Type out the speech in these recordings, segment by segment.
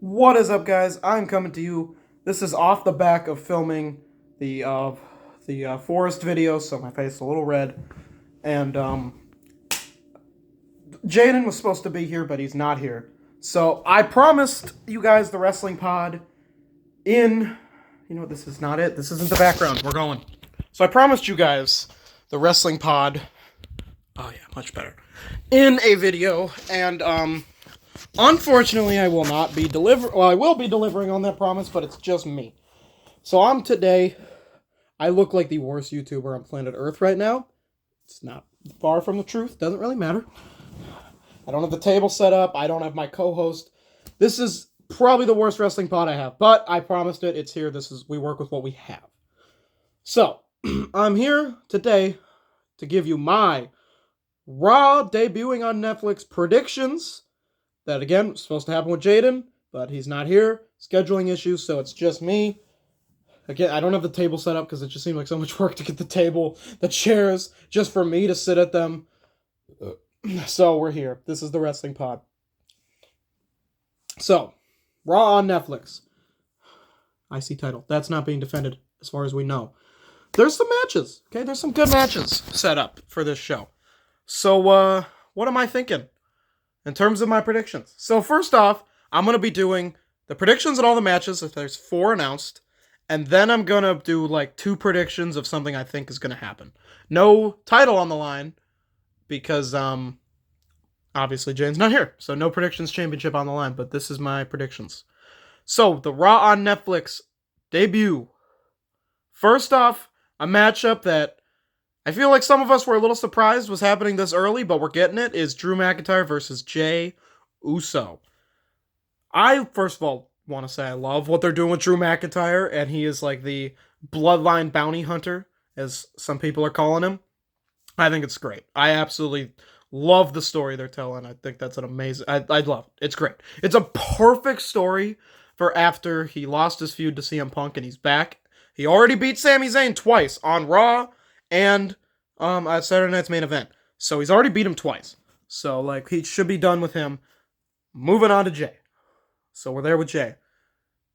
What is up, guys? I'm coming to you. This is off the back of filming the forest video, so my face is a little red. And Jaden was supposed to be here, but he's not here. So I promised you guys the wrestling pod in. You know, this is not it. This isn't the background. We're going. So I promised you guys the wrestling pod. Oh yeah, much better. In a video, and unfortunately, I will not be Well, I will be delivering on that promise, but it's just me. So today. I look like the worst YouTuber on planet Earth right now. It's not far from the truth. Doesn't really matter. I don't have the table set up. I don't have my co-host. This is probably the worst wrestling pod I have, but I promised it. It's here. We work with what we have. So I'm here today to give you my Raw debuting on Netflix predictions. That again was supposed to happen with Jaden, but he's not here. Scheduling issues, so it's just me. Again, I don't have the table set up because it just seemed like so much work to get the table, the chairs, just for me to sit at them. So we're here. This is the wrestling pod. So, Raw on Netflix. IC title. That's not being defended as far as we know. There's some matches. Okay, there's some good matches set up for this show. So, what am I thinking in terms of my predictions? So first off, I'm going to be doing the predictions and all the matches, if there's 4 announced. And then I'm going to do like 2 predictions of something I think is going to happen. No title on the line because obviously Jane's not here. So no predictions championship on the line, but this is my predictions. So the Raw on Netflix debut. First off, a matchup that I feel like some of us were a little surprised was happening this early, but we're getting it, is Drew McIntyre versus Jey Uso. I, first of all, want to say I love what they're doing with Drew McIntyre, and he is like the bloodline bounty hunter, as some people are calling him. I think it's great. I absolutely love the story they're telling. I think that's an amazing... I love it. It's great. It's a perfect story for after he lost his feud to CM Punk and he's back. He already beat Sami Zayn twice on Raw and at Saturday Night's Main Event. So he's already beat him twice. So like he should be done with him. Moving on to Jey. So we're there with Jey.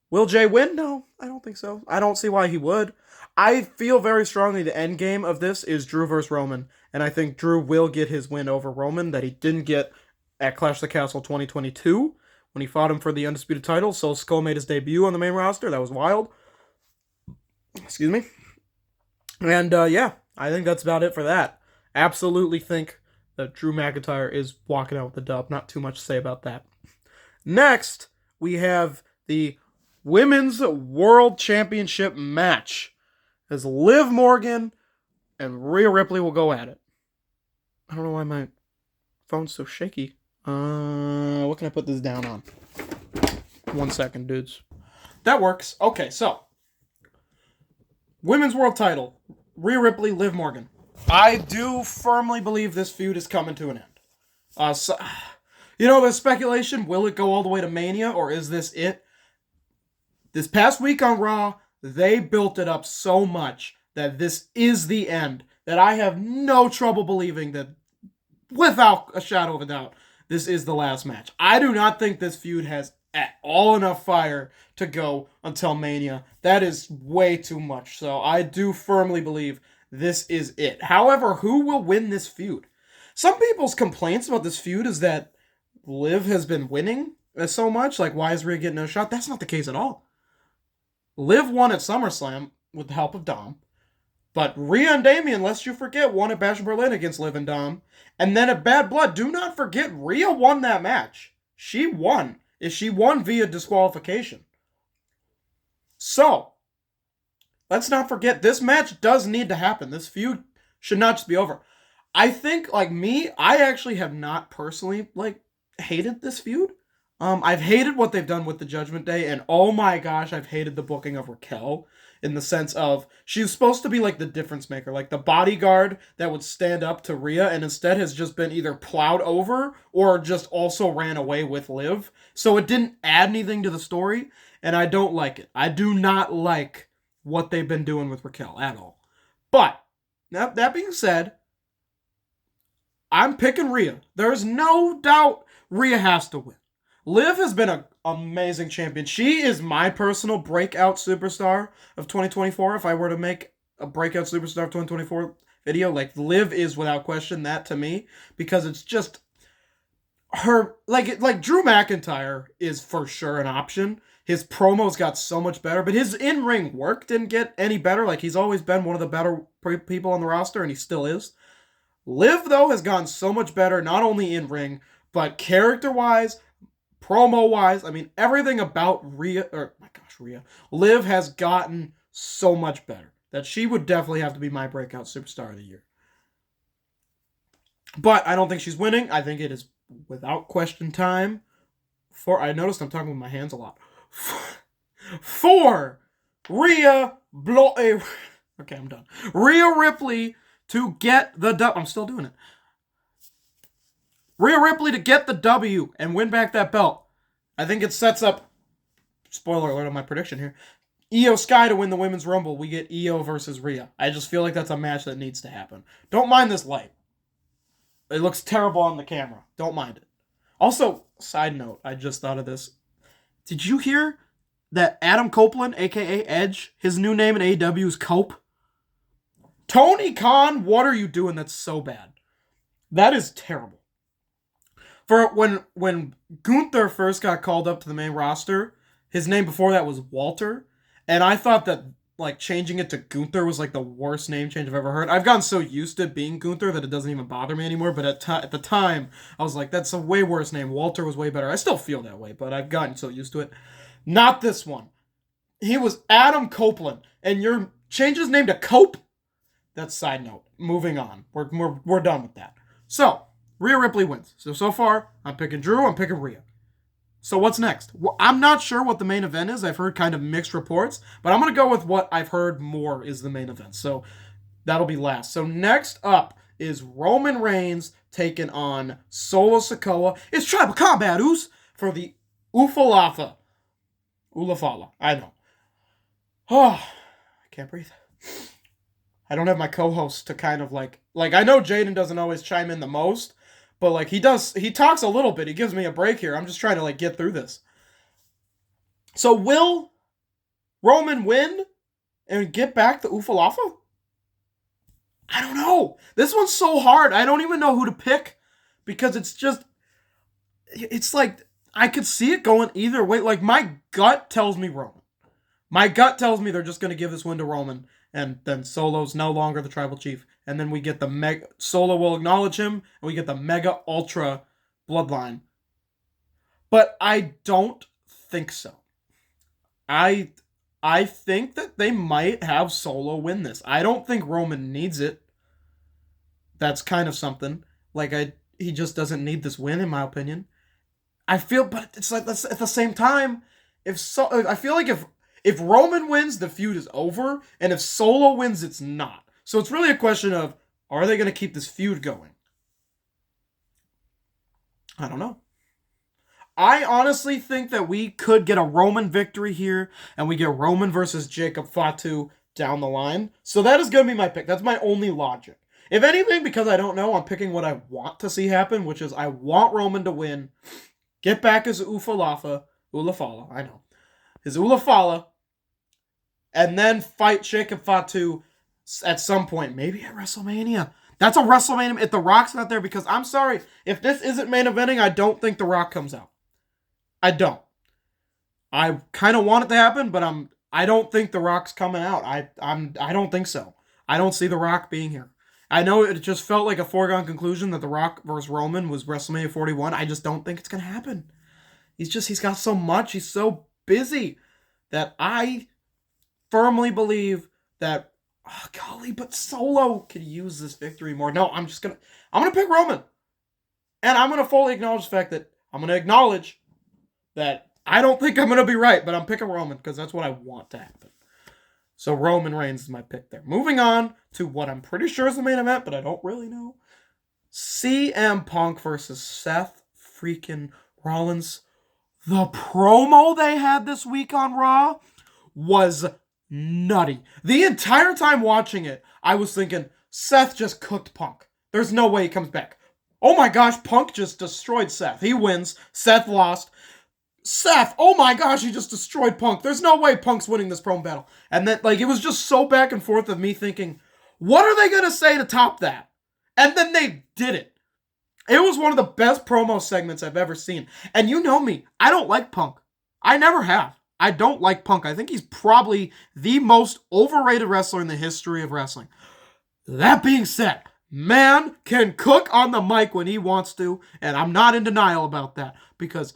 Will Jey win? No, I don't think so. I don't see why he would. I feel very strongly the end game of this is Drew versus Roman. And I think Drew will get his win over Roman that he didn't get at Clash of the Castle 2022 when he fought him for the Undisputed title. So Skull made his debut on the main roster. That was wild. Excuse me. And yeah, I think that's about it for that. Absolutely think that Drew McIntyre is walking out with the dub. Not too much to say about that. Next, we have the Women's World Championship match as Liv Morgan and Rhea Ripley will go at it. I don't know why my phone's so shaky. What can I put this down on? 1 second, dudes. That works. Okay, so Women's World Title, Rhea Ripley, Liv Morgan. I do firmly believe this feud is coming to an end. You know, there's speculation. Will it go all the way to Mania, or is this it? This past week on Raw, they built it up so much that this is the end, that I have no trouble believing that, without a shadow of a doubt, this is the last match. I do not think this feud has at all enough fire to go until Mania. That is way too much. So I do firmly believe this is it. However, who will win this feud? Some people's complaints about this feud is that Liv has been winning so much. Like, why is Rhea getting no shot? That's not the case at all. Liv won at SummerSlam with the help of Dom. But Rhea and Damian, lest you forget, won at Bash in Berlin against Liv and Dom. And then at Bad Blood, do not forget, Rhea won that match. She won. She won via disqualification. So, let's not forget, this match does need to happen. This feud should not just be over. I think, like me, I actually have not personally, hated this feud. I've hated what they've done with the Judgment Day, and oh my gosh, I've hated the booking of Raquel in the sense of she's supposed to be like the difference maker, like the bodyguard that would stand up to Rhea, and instead has just been either plowed over or just also ran away with Liv. So it didn't add anything to the story, and I don't like it. I do not like what they've been doing with Raquel at all. But, that being said, I'm picking Rhea. There's no doubt Rhea has to win. Liv has been an amazing champion. She is my personal breakout superstar of 2024. If I were to make a breakout superstar of 2024 video, like Liv is without question that to me, because it's just her, like Drew McIntyre is for sure an option. His promos got so much better, but his in-ring work didn't get any better. Like, he's always been one of the better people on the roster, and he still is. Liv, though, has gotten so much better, not only in-ring, but character-wise, promo-wise. I mean, everything about Rhea. Liv has gotten so much better that she would definitely have to be my breakout superstar of the year. But I don't think she's winning. I think it is without question time for, I noticed I'm talking with my hands a lot, for Rhea okay, I'm done. Rhea Ripley to get the W. I'm still doing it. Rhea Ripley to get the W and win back that belt. I think it sets up, spoiler alert on my prediction here, Io Sky to win the Women's Rumble. We get Io versus Rhea. I just feel like that's a match that needs to happen. Don't mind this light. It looks terrible on the camera. Don't mind it. Also, side note, I just thought of this. Did you hear that Adam Copeland, a.k.a. Edge, his new name in AEW is Cope? Tony Khan, what are you doing that's so bad? That is terrible. For when Gunther first got called up to the main roster, his name before that was Walter, and I thought that like changing it to Gunther was like the worst name change I've ever heard. I've gotten so used to being Gunther that it doesn't even bother me anymore, but at the time, I was like, that's a way worse name. Walter was way better. I still feel that way, but I've gotten so used to it. Not this one. He was Adam Copeland, and you're change his name to Cope? That's side note. Moving on. We're done with that. So, Rhea Ripley wins. So far, I'm picking Drew, I'm picking Rhea. So what's next? Well, I'm not sure what the main event is. I've heard kind of mixed reports, but I'm going to go with what I've heard more is the main event. So that'll be last. So next up is Roman Reigns taking on Solo Sikoa. It's Tribal Combat, Oos, for the Ufalafa. Ulafala. I know. Oh, I can't breathe. I don't have my co-host to kind of like I know Jaden doesn't always chime in the most, but like he talks a little bit. He gives me a break here. I'm just trying to like get through this. So will Roman win and get back the Ufalafa? I don't know. This one's so hard. I don't even know who to pick because it's like I could see it going either way. Like my gut tells me Roman. My gut tells me they're just going to give this win to Roman, and then Solo's no longer the tribal chief. And then we get the mega... Solo will acknowledge him, and we get the mega ultra bloodline. But I don't think so. I think that they might have Solo win this. I don't think Roman needs it. That's kind of something. He just doesn't need this win, in my opinion. I feel, but it's like, at the same time, I feel like if Roman wins, the feud is over, and if Solo wins, it's not. So it's really a question of, are they going to keep this feud going? I don't know. I honestly think that we could get a Roman victory here, and we get Roman versus Jacob Fatu down the line. So that is going to be my pick. That's my only logic. If anything, because I don't know, I'm picking what I want to see happen, which is I want Roman to win, get back his Ulafala, I know, his Ulafala, and then fight Jacob Fatu at some point, maybe at WrestleMania. That's a WrestleMania if The Rock's not there, because I'm sorry, if this isn't main eventing, I don't think The Rock comes out. I don't. I kind of want it to happen, but I don't think The Rock's coming out. I don't think so. I don't see The Rock being here. I know it just felt like a foregone conclusion that The Rock versus Roman was WrestleMania 41. I just don't think it's gonna happen. He's got so much. He's so busy that I firmly believe that, oh golly, but Solo could use this victory more. No, I'm gonna pick Roman. And I'm gonna fully acknowledge the fact that I'm gonna acknowledge that I don't think I'm gonna be right, but I'm picking Roman because that's what I want to happen. So Roman Reigns is my pick there. Moving on to what I'm pretty sure is the main event, but I don't really know. CM Punk versus Seth freaking Rollins. The promo they had this week on Raw was nutty. The entire time watching it, I was thinking, Seth just cooked Punk. There's no way he comes back. Oh my gosh, Punk just destroyed Seth. He wins. Seth lost. Seth, oh my gosh, he just destroyed Punk. There's no way Punk's winning this promo battle. And then, like, it was just so back and forth of me thinking, what are they going to say to top that? And then they did it. It was one of the best promo segments I've ever seen. And you know me, I don't like Punk. I never have. I don't like Punk. I think he's probably the most overrated wrestler in the history of wrestling. That being said, man can cook on the mic when he wants to, and I'm not in denial about that, because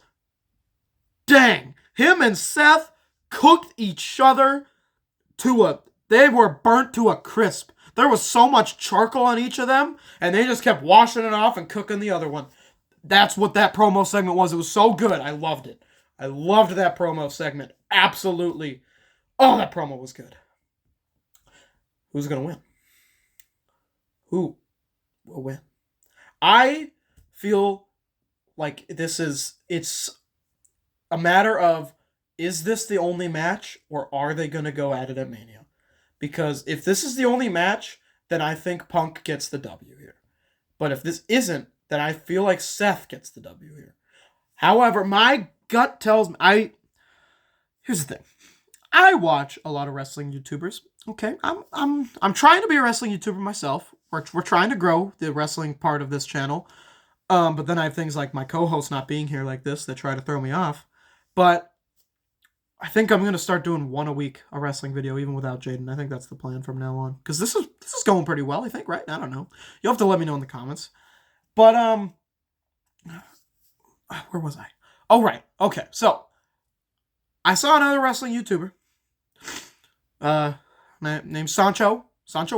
dang, him and Seth cooked each other they were burnt to a crisp. There was so much charcoal on each of them, and they just kept washing it off and cooking the other one. That's what that promo segment was. It was so good. I loved it. I loved that promo segment. Absolutely. Oh, that promo was good. Who's going to win? Who will win? I feel like it's a matter of, is this the only match, or are they going to go at it at Mania? Because if this is the only match, then I think Punk gets the W here. But if this isn't, then I feel like Seth gets the W here. However, my gut tells me, here's the thing. I watch a lot of wrestling YouTubers. Okay, I'm trying to be a wrestling YouTuber myself. We're trying to grow the wrestling part of this channel. But then I have things like my co-host not being here like this that try to throw me off. But I think I'm going to start doing one a week, a wrestling video, even without Jaden. I think that's the plan from now on. Because this is going pretty well, I think, right? I don't know. You'll have to let me know in the comments. But, where was I? Oh, right. Okay, so I saw another wrestling YouTuber named Sancho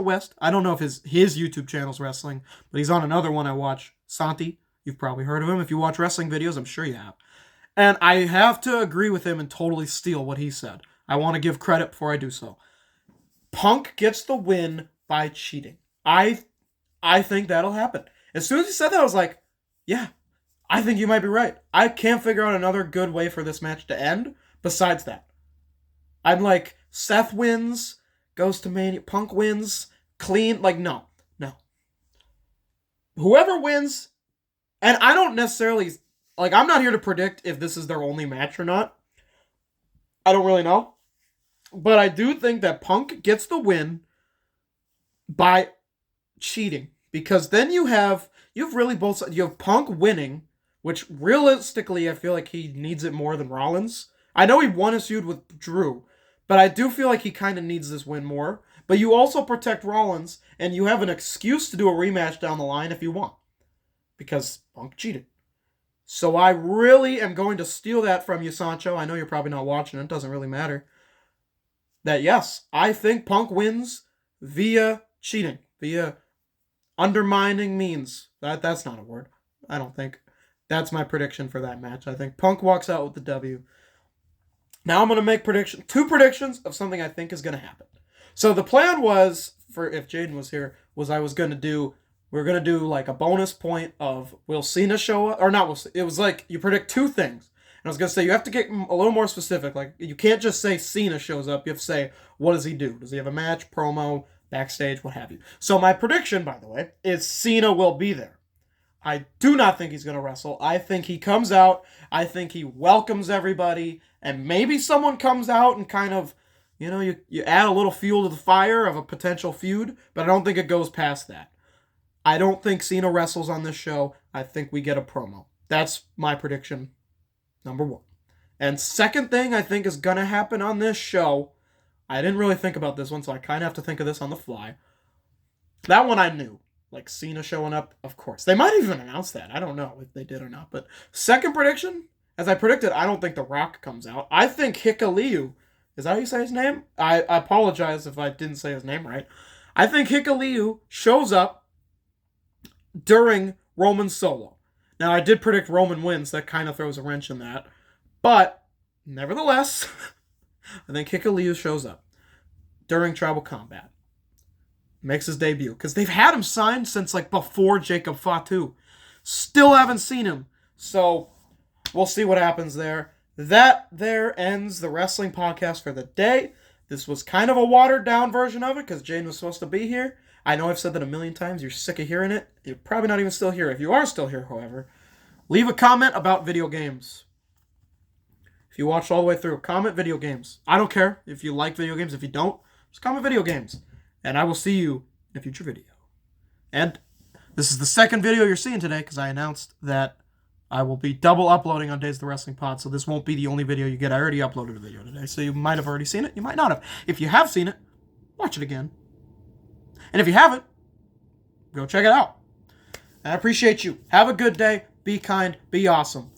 West. I don't know if his YouTube channel's wrestling, but he's on another one I watch, Santi. You've probably heard of him. If you watch wrestling videos, I'm sure you have. And I have to agree with him and totally steal what he said. I want to give credit before I do so. Punk gets the win by cheating. I think that'll happen. As soon as he said that, I was like, yeah, I think you might be right. I can't figure out another good way for this match to end besides that. I'm like, Seth wins, goes to Mania, Punk wins, clean. Like, no. Whoever wins, and I don't necessarily, like, I'm not here to predict if this is their only match or not. I don't really know. But I do think that Punk gets the win by cheating. Because then you have really both sides. You have Punk winning, which realistically I feel like he needs it more than Rollins. I know he won his feud with Drew, but I do feel like he kind of needs this win more. But you also protect Rollins, and you have an excuse to do a rematch down the line if you want. Because Punk cheated. So I really am going to steal that from you, Sancho. I know you're probably not watching. It doesn't really matter. That, yes, I think Punk wins via cheating. Via undermining means. That's not a word. I don't think. That's my prediction for that match. I think Punk walks out with the W. Now I'm going to make two predictions of something I think is going to happen. So the plan was, for if Jaden was here, we're going to do like a bonus point of will Cena show up? Or not, it was like you predict two things. And I was going to say, you have to get a little more specific. Like, you can't just say Cena shows up. You have to say, what does he do? Does he have a match, promo, backstage, what have you? So my prediction, by the way, is Cena will be there. I do not think he's going to wrestle. I think he comes out. I think he welcomes everybody. And maybe someone comes out and kind of, you add a little fuel to the fire of a potential feud. But I don't think it goes past that. I don't think Cena wrestles on this show. I think we get a promo. That's my prediction, number one. And second thing I think is going to happen on this show, I didn't really think about this one, so I kind of have to think of this on the fly. That one I knew. Like Cena showing up, of course. They might even announce that. I don't know if they did or not. But second prediction, as I predicted, I don't think The Rock comes out. I think Hikuleo, is that how you say his name? I apologize if I didn't say his name right. I think Hikuleo shows up during Roman's solo. Now, I did predict Roman wins. That kind of throws a wrench in that. But, nevertheless, I think Hikuleo shows up during Tribal Combat. Makes his debut. Because they've had him signed since, like, before Jacob Fatu. Still haven't seen him. So, we'll see what happens there. That there ends the wrestling podcast for the day. This was kind of a watered-down version of it, because Jane was supposed to be here. I know I've said that a million times. You're sick of hearing it. You're probably not even still here. If you are still here, however, leave a comment about video games. If you watched all the way through, comment video games. I don't care if you like video games. If you don't, just comment video games. And I will see you in a future video. And this is the second video you're seeing today because I announced that I will be double uploading on Days of the Wrestling Pod, so this won't be the only video you get. I already uploaded a video today, so you might have already seen it. You might not have. If you have seen it, watch it again. And if you haven't, go check it out. I appreciate you. Have a good day. Be kind. Be awesome.